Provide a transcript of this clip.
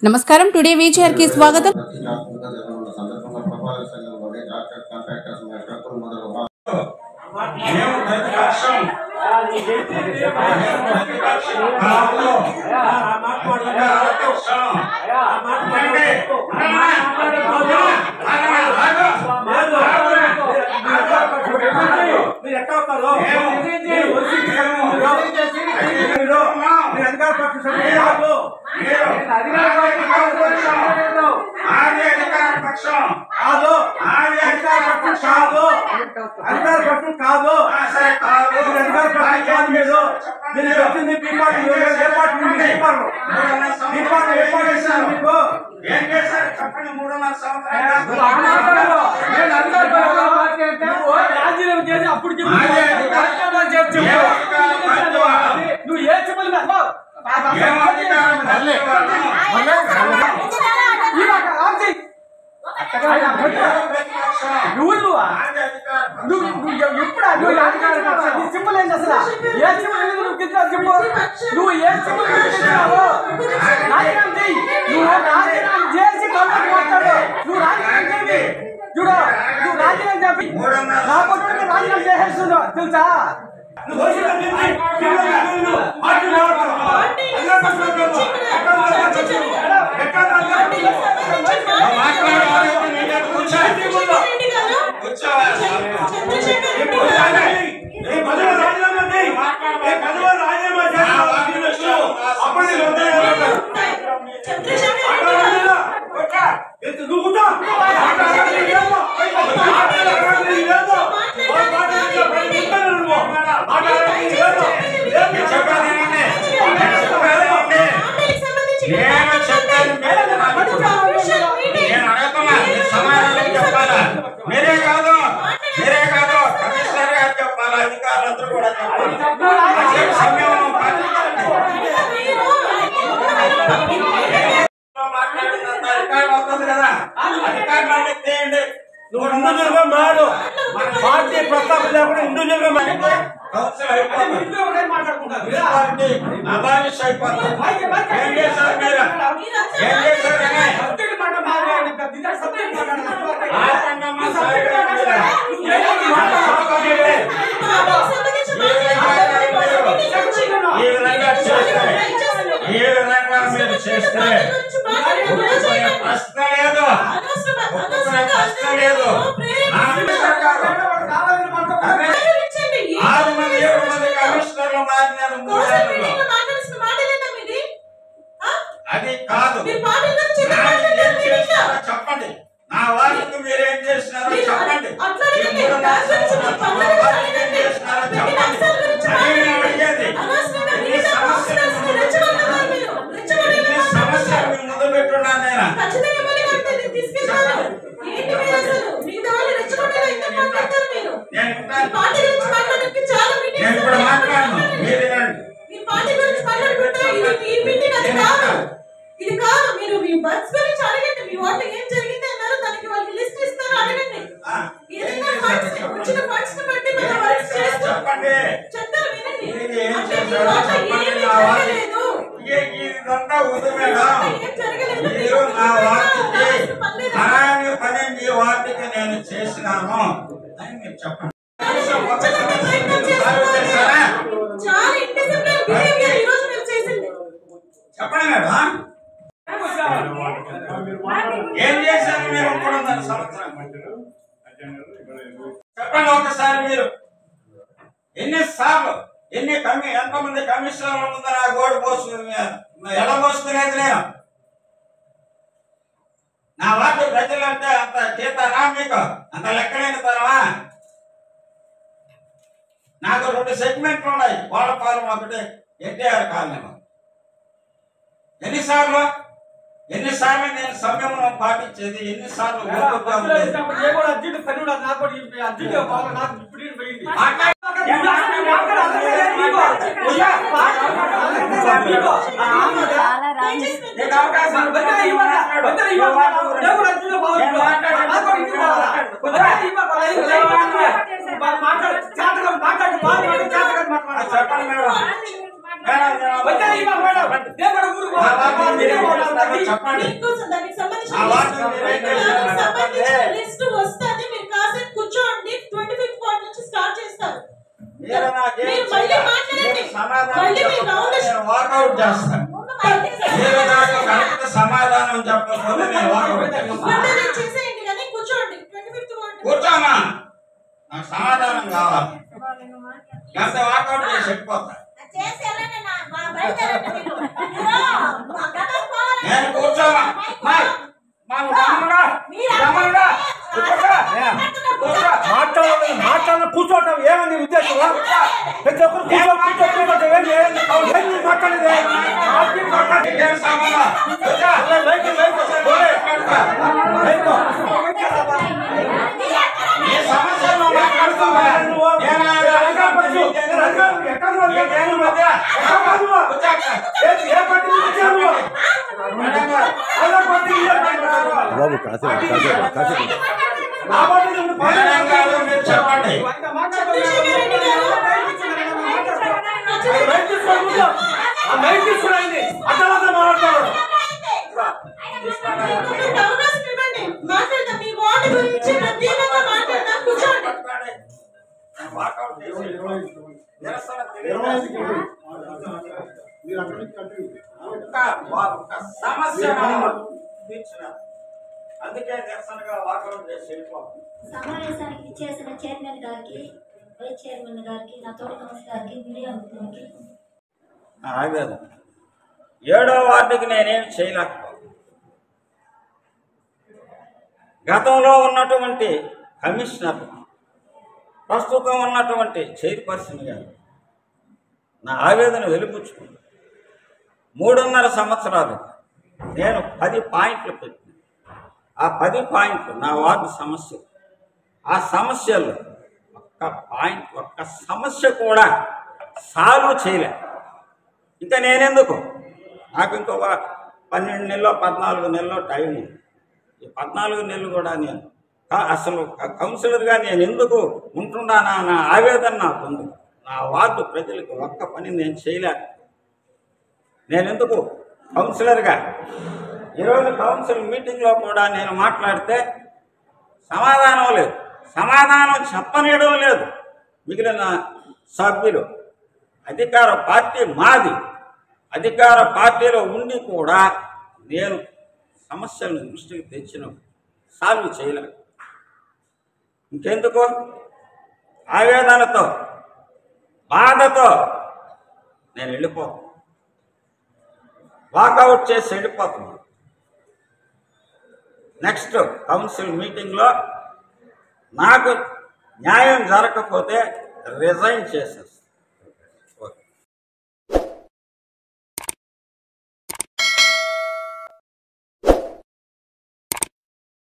నమస్కారం today feature కి స్వాగతం. ఎంతమంది కమిషనర్లు ముందర గోడు పోస్తుంది ఎలా పోసుకునేది నేను నా వాటి ప్రజలంటే అంత చేతారా మీకు అంత లెక్కలేని తరమా నాకు 2 సెగ్మెంట్లు ఉన్నాయి వాడపాలెం ఒకటి ఎన్టీఆర్ కాలనీ ఎన్నిసార్లు నేను సంయమనం పాటించేది ఎన్నిసార్లు చెప్పండి. దానికి ఆ వార్డు మీరేం చేశారు? సంబంధించిన లిస్ట్ వస్తుంది. మీరు కాసేపు కూర్చోండి. 25th వార్డ్ నుంచి స్టార్ట్ చేస్తారు. మీరు నాకేం మీరు మళ్ళీ చేయాలి? మాట్లాడండి. మీరు సమాధానం మళ్ళీ మీరు చెప్పకపోతే రౌండ్ నేను వాకౌట్ చేస్తాను. మీరు నాకు కరెక్ట్ సమాధానం చెప్పకపోతే నేను వాకౌట్ చేస్తాను. చేసేయండి కానీ కూర్చోండి. 25th వార్డ్ కూర్చోమా, నాకు సమాధానం కావాలి. ఎంత వాకౌట్ చేసి వెళ్ళిపోతా. నేను కూర్చోమా. మాట్లాడాలి కూర్చోవటం ఏమని ఉద్దేశం? ప్రతి ఒక్కరు కూర్చోటం ఏంటి మాట్లాడేది? ఏం సంబంధం? ఈ సమస్యలు మాట్లాడుతావా? బాబు కాసేపు కాసేపు మీరు చెప్పండి. మాట్లాడదాం. మీ వార్డు గురించి ప్రత్యేకంగా మాట్లాడదాం. కూర్చోండి. అందుకే నిరసనగా వాకౌట్ చేసి వెళ్ళిపోతుంది. సమావేశానికి ఇచ్చేసిన చైర్మన్ గారికి, వైస్ చైర్మన్ గారికి, నా తోటి కౌన్సిలర్ గారికి, మీడియా మిత్రులకి ఆగదు. 7వ వార్డుకి నేనేం చేయలేకపోయాను. గతంలో ఉన్నటువంటి కమిషనర్, ప్రస్తుతం ఉన్నటువంటి చైర్పర్సన్ గారు నా ఆవేదన వెలిపుచ్చుకుంది. 3.5 సంవత్సరాలు నేను 10 పాయింట్లు పెట్టిన. ఆ 10 పాయింట్లు నా వార్డు సమస్య. ఆ సమస్యలు ఒక్క సమస్య కూడా సాల్వ్ చేయలే. ఇంకా నేనెందుకు, నాకు ఇంకొక 12 నెలలో 14 నెలలో టైం ఉంది. ఈ 14 నెలలు కూడా నేను అసలు కౌన్సిలర్గా నేను ఎందుకు ఉంటున్నానా నా ఆవేదన నాకు ఉంది. నా వార్డు ప్రజలకు ఒక్క పని నేను చేయలేక నేను ఎందుకు కౌన్సిలర్గా ఈరోజు కౌన్సిల్ మీటింగ్లో కూడా నేను మాట్లాడితే సమాధానం లేదు, సమాధానం చెప్పనీయడం లేదు. మిగిలిన సభ్యులు అధికార పార్టీ మాది, అధికార పార్టీలో ఉండి కూడా నేను సమస్యలను దృష్టికి తెచ్చిన సాల్వ్ చేయలేదు. ఇంకెందుకు ఆవేదనతో బాధతో నేను వెళ్ళిపోతాను, వాకౌట్ చేసి వెళ్ళిపోతున్నాను. నెక్స్ట్ కౌన్సిల్ మీటింగ్లో నాకు న్యాయం జరగకపోతే రిజైన్ చేసేస్తాను.